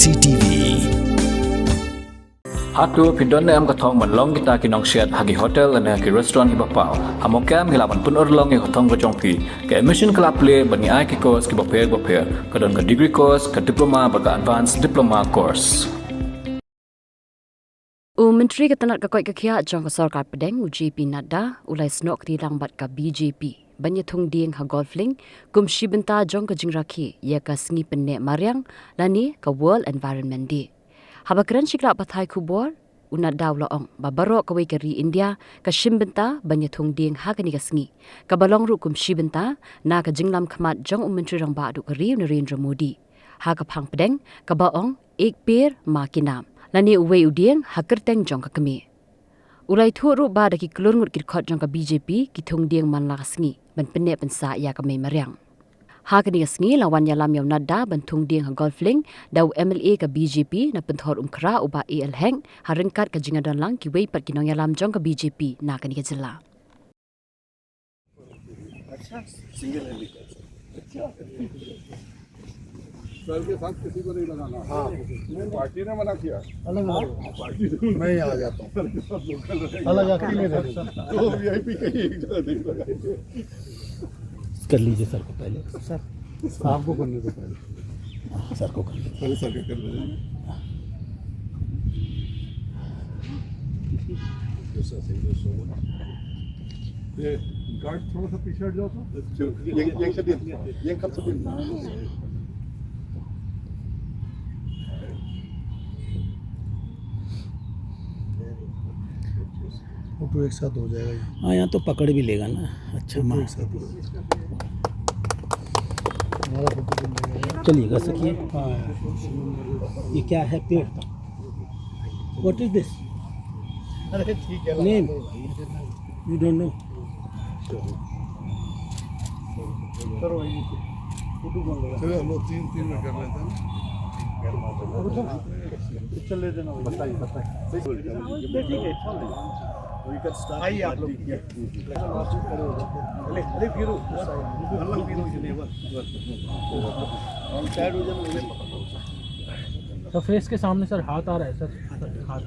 CCTV Hatu pidon am kathong man long kita kinong shed hagi hotel and hagi restaurant iba pau hamokam hilaban pun long e hotong ko jongpi ke admission club play bani ai ki course ki bapel kadon ka degree course ka diploma baga advanced diploma course Menteri Ketenaga Koi Kekia Jong Sarkar Pedeng UJP Nadda ulai snok di langbat ka BJP banyatung dieng ha golfling kumshi benta jong ka jingrakhi ya ka sngi penne mariang lani ka World Environment Day habakran shikla pathai kubor unadda ulaong babaro ka wekeri India ka shimbenta banyatung dieng ha ka ni ka sngi ka balong ru kumshi benta na ka jinglam khamat jong menteri rang ba du kari Narendra Modi ha ka phang pedeng ka baong ek per ma kinam lani uwe udieng hakerteng jong ka kami ulai thu ru ba da ki klur ngut ki khot jong ka BJP ki thung dieng man la sngi ban penne pensa ya ka me mariang ha ka ni sngi lawan ya lam yaw nadda ban thung dieng ha golfling daw MLA ka BJP na penthor umkhra uba AL heng haringkat ka jingadan lang ki wei pat ki nong ya lam jong ka BJP na ka ni ka jilla अच्छा single sir के साथ किसी को नहीं लगाना हाँ party ने मना किया अलग पार्टी मैं आ जाता हूँ अलग अकेले तो VIP कहीं एक जगह नहीं लगाएंगे कर लीजिए सर को पहले सर आपको करने को पहले सर को कर लीजिए पहले सर के कर लीजिए ये गार्ड थोड़ा सा पीछे हट जाओ तो ये कब से फोटो एक साथ हो जाएगा हाँ यहाँ तो पकड़ भी लेगा ना अच्छा माँ एक साथ हमारा फोटो बन जाएगा चलिएगा सकिए ये क्या है पेड़ व्हाट इज दिस अरे ठीक है नेम यू डोंट नो चलो हम लोग तीन में कर रहे थे चल ले देना बताइए ठीक है आइए आप लोग अरे फिरो अलग फिरो तो फेस के सामने सर हाथ आ रहा है सर हाथ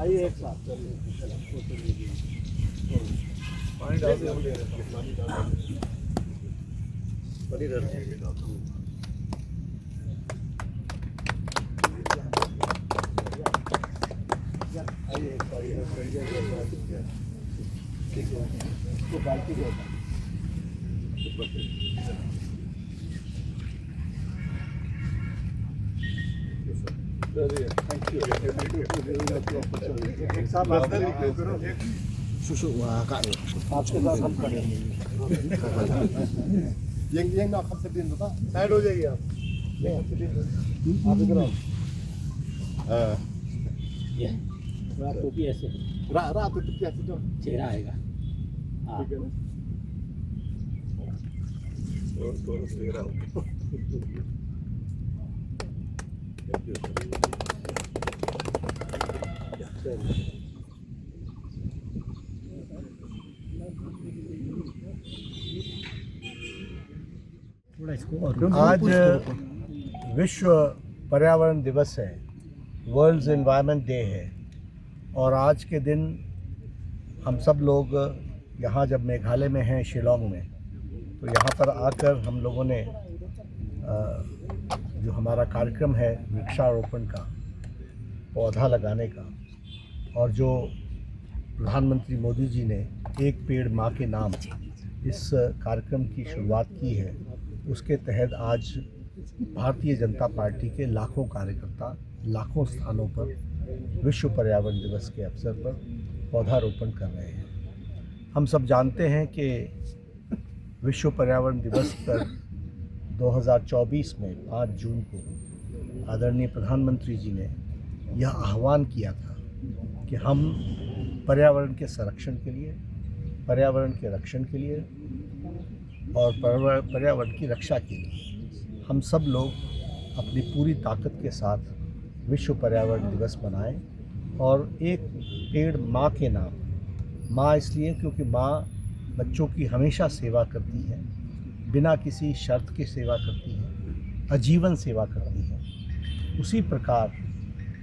आइए एक साथ पानी डाल दे बड़ी डर सुसु वहाँ का आपके साथ हम खड़े हैं ये ना कब से दिन होता साइड हो जाइए आप आप इधर आओ ये रात को भी ऐसे रात तो क्या चीज़ चेहरा आएगा हाँ ठीक है ना और स्टेरा आज विश्व पर्यावरण दिवस है, वर्ल्ड एनवायरनमेंट डे है और आज के दिन हम सब लोग यहाँ जब मेघालय में हैं शिलोंग में तो यहाँ पर आकर हम लोगों ने जो हमारा कार्यक्रम है वृक्षारोपण का पौधा लगाने का और जो प्रधानमंत्री मोदी जी ने एक पेड़ माँ के नाम इस कार्यक्रम की शुरुआत की है उसके तहत आज भारतीय जनता पार्टी के लाखों कार्यकर्ता लाखों स्थानों पर विश्व पर्यावरण दिवस के अवसर पर पौधारोपण कर रहे हैं। हम सब जानते हैं कि विश्व पर्यावरण दिवस पर 2024 में 5 जून को आदरणीय प्रधानमंत्री जी ने यह आह्वान किया था कि हम पर्यावरण के संरक्षण के लिए, पर्यावरण के रक्षण के लिए और पर्यावरण की रक्षा के लिए हम सब लोग अपनी पूरी ताकत के साथ विश्व पर्यावरण दिवस मनाएं और एक पेड़ माँ के नाम। माँ इसलिए क्योंकि माँ बच्चों की हमेशा सेवा करती है, बिना किसी शर्त के सेवा करती है, आजीवन सेवा करती है। उसी प्रकार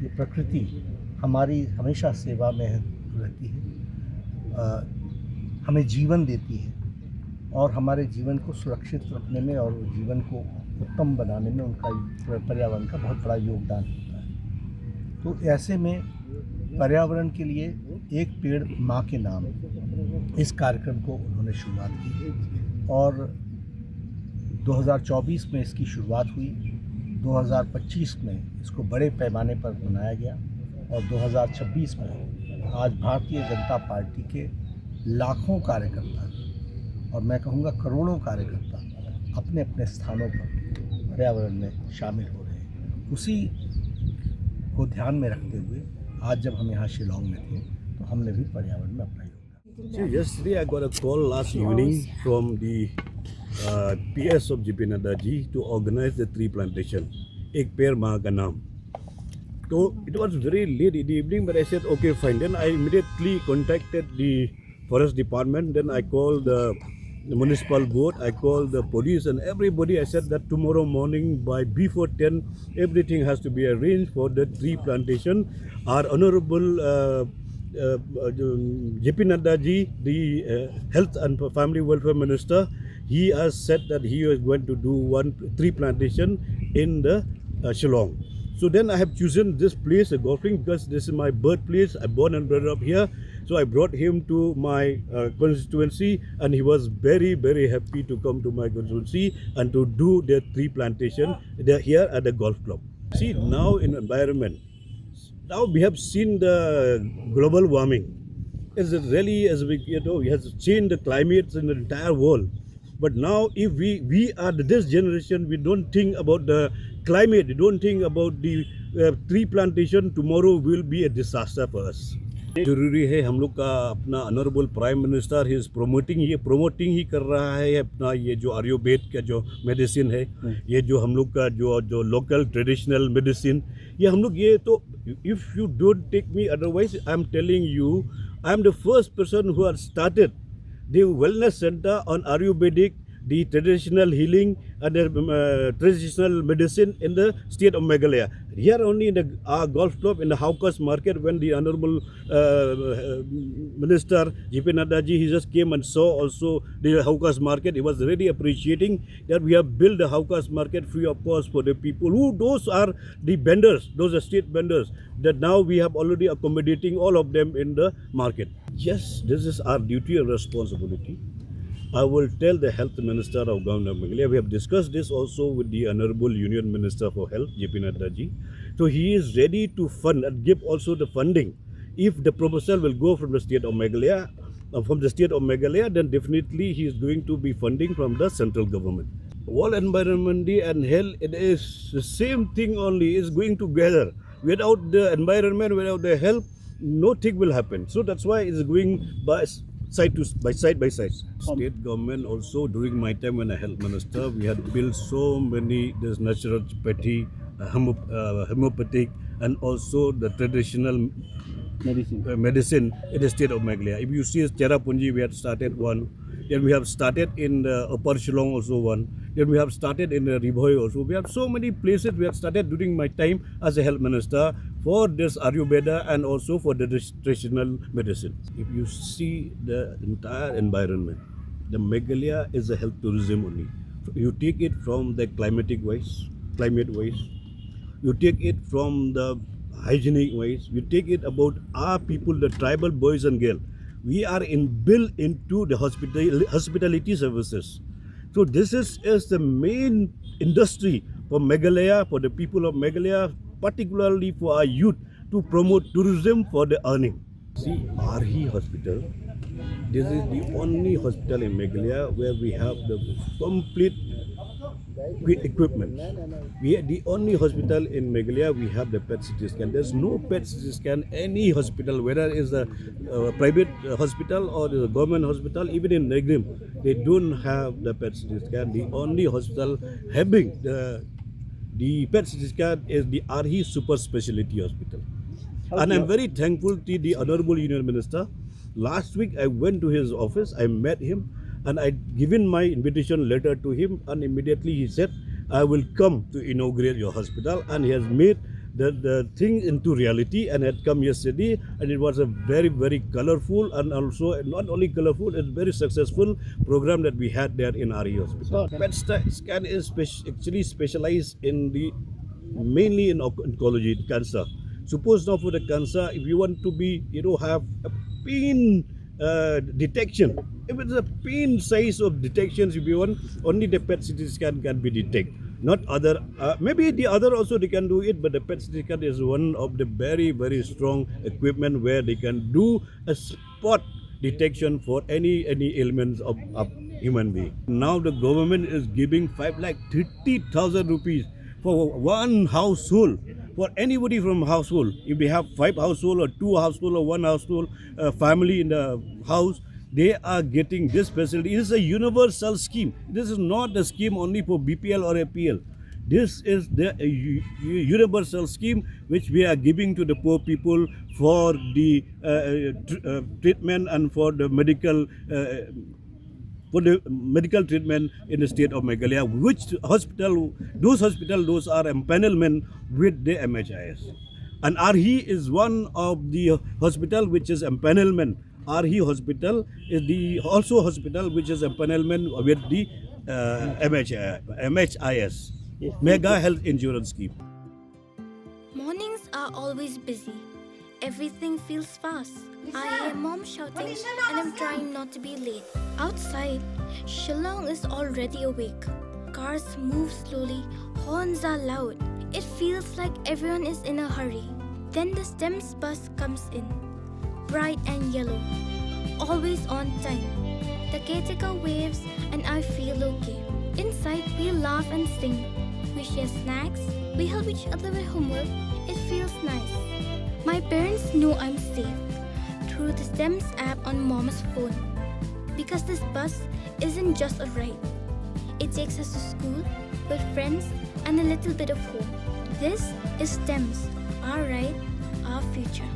ये प्रकृति हमारी हमेशा सेवा में रहती है, हमें जीवन देती है और हमारे जीवन को सुरक्षित रखने में और जीवन को उत्तम बनाने में उनका पर्यावरण का बहुत बड़ा योगदान होता है। तो ऐसे में पर्यावरण के लिए एक पेड़ माँ के नाम, इस कार्यक्रम को उन्होंने शुरुआत की और 2024 में इसकी शुरुआत हुई। 2025 में इसको बड़े पैमाने पर मनाया गया और 2026 में आज भारतीय जनता पार्टी के लाखों कार्यकर्ता और मैं कहूँगा करोड़ों कार्यकर्ता अपने अपने स्थानों पर पर्यावरण में शामिल हो रहे हैं। उसी को ध्यान में रखते हुए आज जब हम यहाँ शिलांग में थे तो हमने भी पर्यावरण में अपना योगदान। See, yesterday I got a call last evening from the PS of JP Nadda ji to organize the tree plantation. Ek Peड़ maa ka naam. So it was very late in the evening, but I said okay fine. Then I immediately contacted the forest department. Then I called the municipal board. I called the police and everybody. I said that tomorrow morning by before 10, everything has to be arranged for the tree plantation. Our honorable JP Nadda ji, the Health and Family Welfare Minister, he has said that he is going to do one tree plantation in the Shillong. So then I have chosen this place, Golfing, because this is my birthplace. I born and brought up here. So I brought him to my constituency and he was very, very happy to come to my constituency and to do the tree plantation here at the golf club. See, now in environment, now we have seen the global warming. It's really, as we has changed the climate in the entire world. But now, if we are this generation, we don't think about the climate, we don't think about the tree plantation. Tomorrow will be a disaster for us. जरूरी है हम लोग का अपना honourable prime minister ही promoting ही कर रहा है अपना ये जो आयुर्वेद का जो मेडिसिन है, ये जो हम लोग का जो लोकल ट्रेडिशनल मेडिसिन, ये हम लोग ये तो if you don't take me otherwise I am telling you I am the first person who has started the wellness centre on Ayurvedic, the traditional healing and the traditional medicine in the state of Meghalaya. Here only in our golf club in the Haukas market, when the honorable Minister JP Nadda ji, he just came and saw also the Haukas market. He was really appreciating that we have built the Haukas market free of cost for the people who, those are the vendors, those are state vendors, that now we have already accommodating all of them in the market. Yes, this is our duty and responsibility. I will tell the Health Minister of Government of Meghalaya. We have discussed this also with the Honorable Union Minister for Health, JP Nadda ji. So he is ready to fund and give also the funding. If the proposal will go from the state of Meghalaya, then definitely he is going to be funding from the central government. All environment and health, it is the same thing only, is going together. Without the environment, without the health, nothing will happen. So that's why it is going by side by side. State government also, during my time when I health minister, we had built so many this naturopathy, homeopathic, and also the traditional medicine in the state of Meghalaya. If you see Cherrapunji, we had started one. Then we have started in the Upper Shillong also one. Then we have started in the Ribhoi also. We have so many places we have started during my time as a health minister for this Ayurveda and also for the traditional medicine. If you see the entire environment, the Meghalaya is a health tourism only. You take it from the climate wise, you take it from the hygienic wise, you take it about our people, the tribal boys and girls. We are built into the hospitality services. So this is the main industry for Meghalaya, for the people of Meghalaya, particularly for our youth, to promote tourism for the earning. See, RE Hospital, this is the only hospital in Meghalaya where we have the complete equipment. We are the only hospital in Meghalaya we have the PET CT scan. There's no PET CT scan any hospital, whether it's a private hospital or the government hospital, even in Negrim, they don't have the PET CT scan. The only hospital having the PET CT scan is the RE Super Speciality Hospital. And I'm very thankful to the Honorable Union Minister. Last week I went to his office, I met him, and I given my invitation letter to him, and immediately he said, I will come to inaugurate your hospital, and he has made the thing into reality and had come yesterday, and it was a very, very colorful and also not only colorful, it's very successful program that we had there in RE Hospital. PET scan is actually specialized in the mainly in oncology, cancer. Suppose now for the cancer, if you want to be, have a pain detection, if it's a pain size of detections, if you want, only the PET CT scan can be detected. Not other, maybe the other also they can do it, but the PET CT scan is one of the very, very strong equipment where they can do a spot detection for any ailments of human being. Now the government is giving 5,30,000 rupees for one household, for anybody from household. If they have 5 household or 2 household or 1 household family in the house, they are getting this facility. It is a universal scheme. This is not a scheme only for BPL or APL. This is the universal scheme which we are giving to the poor people for the treatment and for the medical treatment in the state of Meghalaya. Which hospital? Those are empanelment with the MHIS. And RE is one of the hospital which is empanelment. RE hospital is the also hospital which is empanelment with the MHIS, Mega Health Insurance Scheme. Mornings are always busy. Everything feels fast. I hear mom shouting and I'm trying not to be late. Outside, Shillong is already awake. Cars move slowly, horns are loud. It feels like everyone is in a hurry. Then the STEMS bus comes in, bright and yellow, always on time. The caretaker waves and I feel okay. Inside, we laugh and sing. We share snacks, we help each other with homework. It feels nice. My parents know I'm safe through the STEMS app on Mom's phone. Because this bus isn't just a ride. It takes us to school, with friends, and a little bit of home. This is STEMS, our ride, our future.